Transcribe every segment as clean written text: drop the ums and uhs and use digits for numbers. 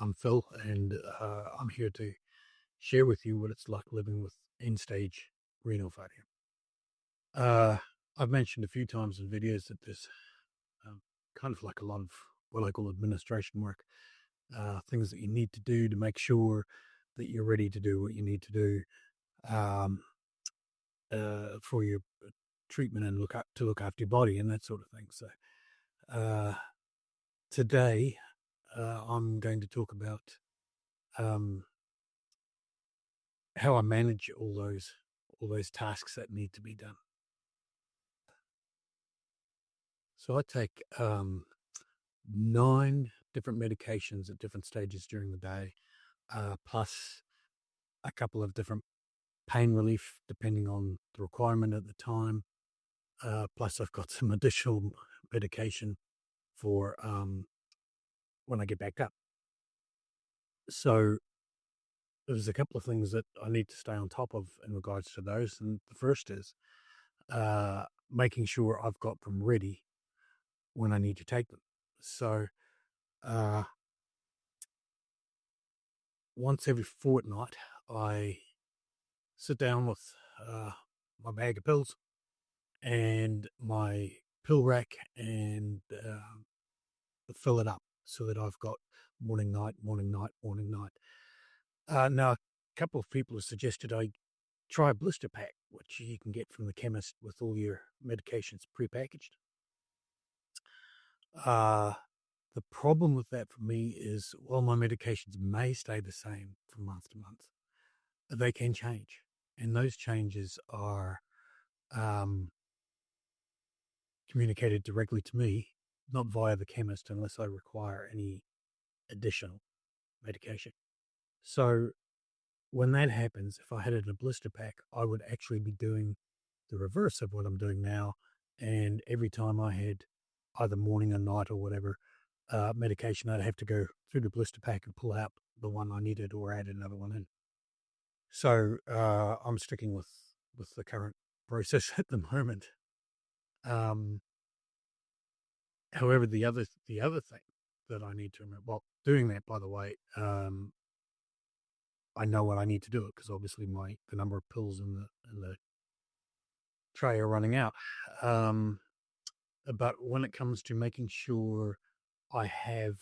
I'm Phil, and I'm here to share with you what it's like living with end stage renal failure. Uh, I've mentioned a few times in videos that there's kind of like a lot of what I call administration work, things that you need to do to make sure that you're ready to do what you need to do um, for your treatment and look after your body and that sort of thing. So uh, today I'm going to talk about um, how I manage all those tasks that need to be done. So I take 9 different medications at different stages during the day, plus a couple of different pain relief depending on the requirement at the time. Plus I've got some additional medication for when I get back up. So there's a couple of things that I need to stay on top of in regards to those. And the first is making sure I've got them ready when I need to take them. So uh, once every fortnight, I sit down with my bag of pills and my pill rack and fill it up so that I've got morning, night, morning, night, morning, night. Now, a couple of people have suggested I try a blister pack, which you can get from the chemist with all your medications prepackaged. The problem with that for me is while my medications may stay the same from month to month, they can change. And those changes are communicated directly to me, not via the chemist unless I require any additional medication. So when that happens, if I had it in a blister pack, I would actually be doing the reverse of what I'm doing now. And every time I had either morning or night or whatever medication, I'd have to go through the blister pack and pull out the one I needed or add another one in. So I'm sticking with the current process at the moment. However, the other thing that I need to remember, well, doing that, by the way, I know what I need to do it because obviously the number of pills in the tray are running out. But when it comes to making sure I have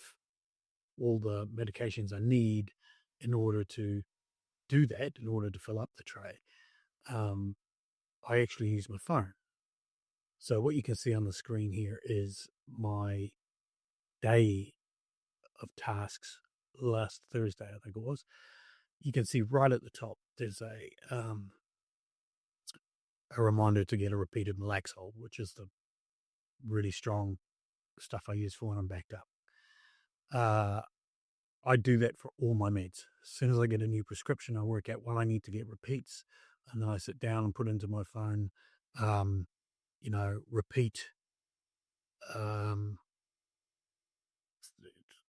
all the medications I need in order to do that, in order to fill up the tray, I actually use my phone. So what you can see on the screen here is my day of tasks last Thursday, I think it was. You can see right at the top, there's a reminder to get a repeated Malaxol, which is the really strong stuff I use for when I'm backed up. I do that for all my meds. As soon as I get a new prescription, I work out what I need to get repeats, and then I sit down and put into my phone, repeat um,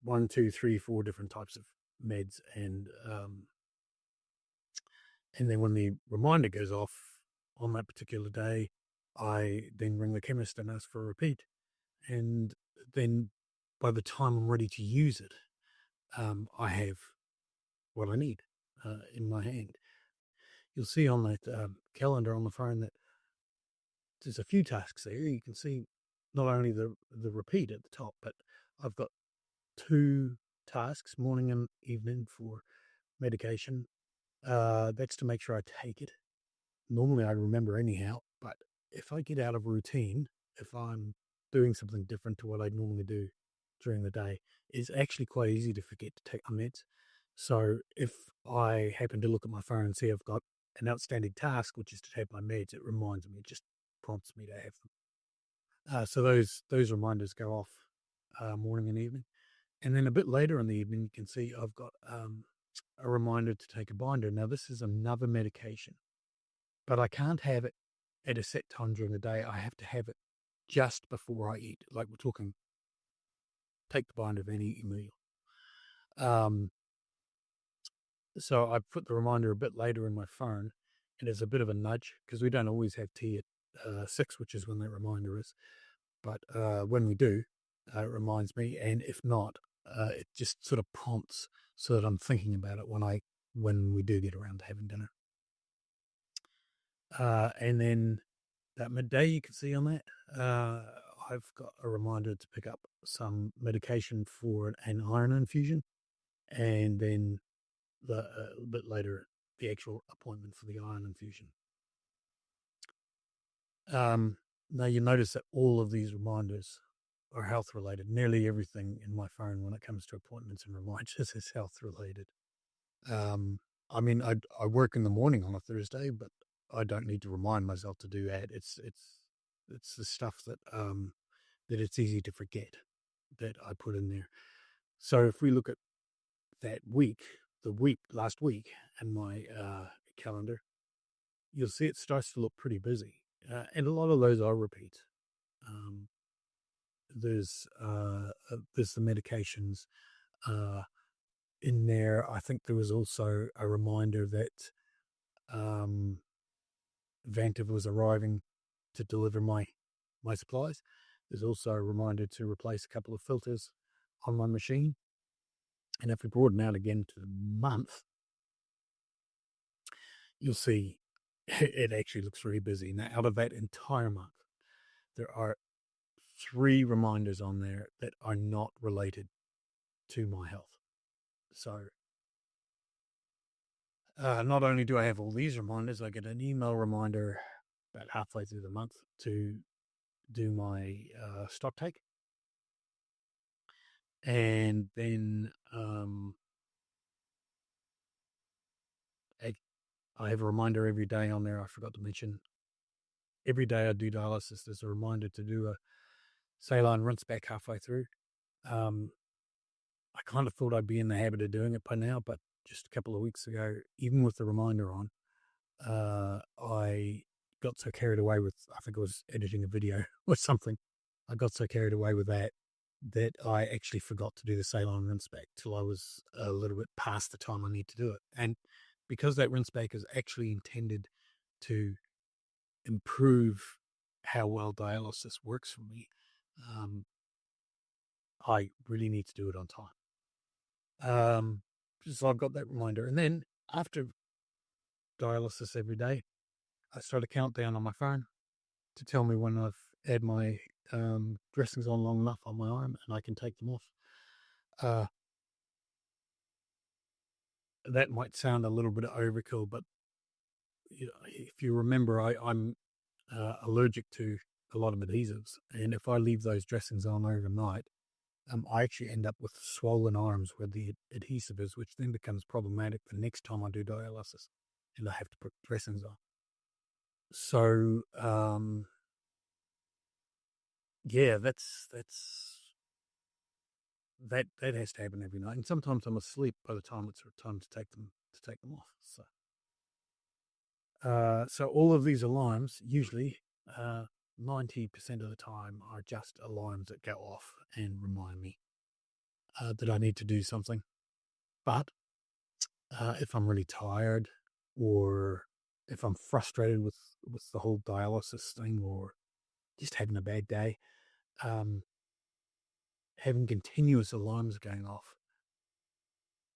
1, 2, 3, 4 different types of meds, and then when the reminder goes off on that particular day, I then ring the chemist and ask for a repeat. And then by the time I'm ready to use it, I have what I need in my hand. You'll see on that calendar on the phone that there's a few tasks there. You can see not only the repeat at the top, but I've got 2 tasks, morning and evening, for medication. That's to make sure I take it. Normally I remember anyhow, but if I get out of routine, if I'm doing something different to what I normally do during the day, it's actually quite easy to forget to take my meds. So if I happen to look at my phone and see I've got an outstanding task, which is to take my meds, it reminds me, it just prompts me to have them. So those reminders go off morning and evening. And then a bit later in the evening, you can see I've got a reminder to take a binder. Now, this is another medication, but I can't have it at a set time during the day. I have to have it just before I eat. Like we're talking, take the binder of any meal. So I put the reminder a bit later in my phone, and it's a bit of a nudge because we don't always have tea at 6, which is when that reminder is. But when we do, it reminds me. And if not, it just sort of prompts so that I'm thinking about it when we do get around to having dinner. And then that midday, you can see on that, I've got a reminder to pick up some medication for an iron infusion, and then a bit later, the actual appointment for the iron infusion. Now you notice that all of these reminders are health related. Nearly everything in my phone when it comes to appointments and reminders is health related. Um, I mean, I work in the morning on a Thursday, but I don't need to remind myself to do that. It's the stuff that it's easy to forget that I put in there. So if we look at that week, last week, and my calendar, you'll see it starts to look pretty busy, and a lot of those are repeats. Um, there's the medications in there. I think there was also a reminder that um, Vantive was arriving to deliver my supplies. There's also a reminder to replace a couple of filters on my machine. And if we broaden out again to the month, you'll see it actually looks very busy. Now, out of that entire month, there are 3 reminders on there that are not related to my health. So, not only do I have all these reminders, I get an email reminder about halfway through the month to do my stock take. And then I have a reminder every day on there. I forgot to mention every day I do dialysis, there's a reminder to do a saline rinse back halfway through. I kind of thought I'd be in the habit of doing it by now, but just a couple of weeks ago, even with the reminder on, I got so carried away with, I think I was editing a video or something. I got so carried away with that I actually forgot to do the saline rinse back till I was a little bit past the time I need to do it. And because that rinse back is actually intended to improve how well dialysis works for me, I really need to do it on time. So I've got that reminder. And then after dialysis every day, I start a countdown on my phone to tell me when I've had my dressings on long enough on my arm and I can take them off. That might sound a little bit overkill, but if you remember, I'm allergic to a lot of adhesives, and if I leave those dressings on overnight, I actually end up with swollen arms where the adhesive is, which then becomes problematic the next time I do dialysis, and I have to put dressings on. So, yeah, that has to happen every night, and sometimes I'm asleep by the time it's time to take them off. So all of these alarms usually 90% of the time are just alarms that go off and remind me that I need to do something. But if I'm really tired, or if I'm frustrated with the whole dialysis thing, or just having a bad day, having continuous alarms going off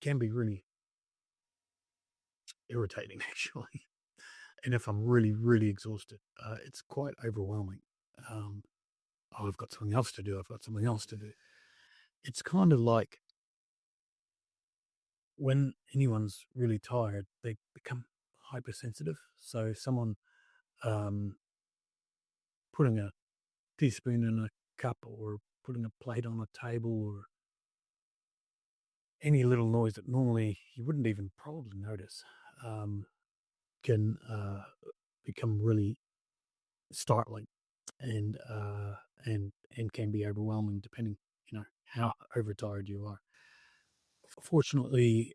can be really irritating, actually. And if I'm really, really exhausted, it's quite overwhelming. Oh, I've got something else to do. I've got something else to do. It's kind of like when anyone's really tired, they become hypersensitive. So someone um, putting a teaspoon in a cup, or putting a plate on a table, or any little noise that normally you wouldn't even probably notice, can become really startling, and and can be overwhelming depending, how overtired you are. Fortunately,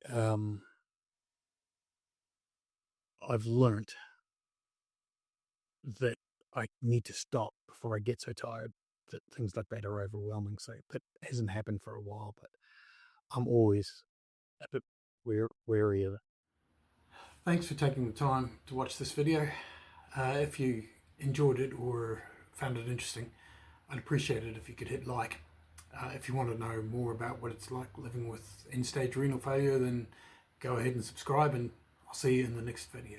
I've learnt that I need to stop before I get so tired that things like that are overwhelming. So that hasn't happened for a while, but I'm always a bit wary of it. Thanks for taking the time to watch this video. If you enjoyed it or found it interesting, I'd appreciate it if you could hit like If you want to know more about what it's like living with end-stage renal failure, then go ahead and subscribe, and I'll see you in the next video.